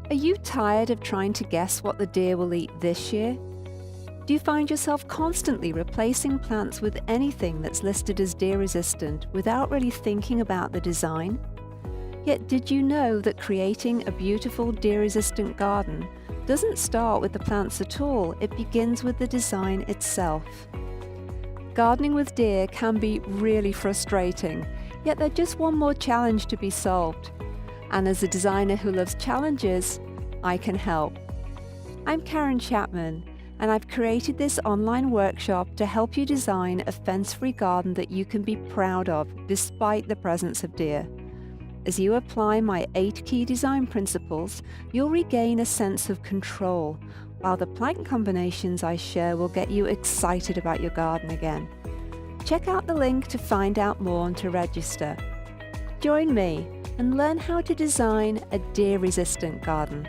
Are you tired of trying to guess what the deer will eat this year? Do you find yourself constantly replacing plants with anything that's listed as deer resistant without really thinking about the design? Yet did you know that creating a beautiful deer resistant garden doesn't start with the plants at all, it begins with the design itself. Gardening with deer can be really frustrating, yet they're just one more challenge to be solved. And as a designer who loves challenges, I can help. I'm Karen Chapman, and I've created this online workshop to help you design a fence-free garden that you can be proud of despite the presence of deer. As you apply my 8 key design principles, you'll regain a sense of control, while the plant combinations I share will get you excited about your garden again. Check out the link to find out more and to register. Join me and learn how to design a deer-resistant garden.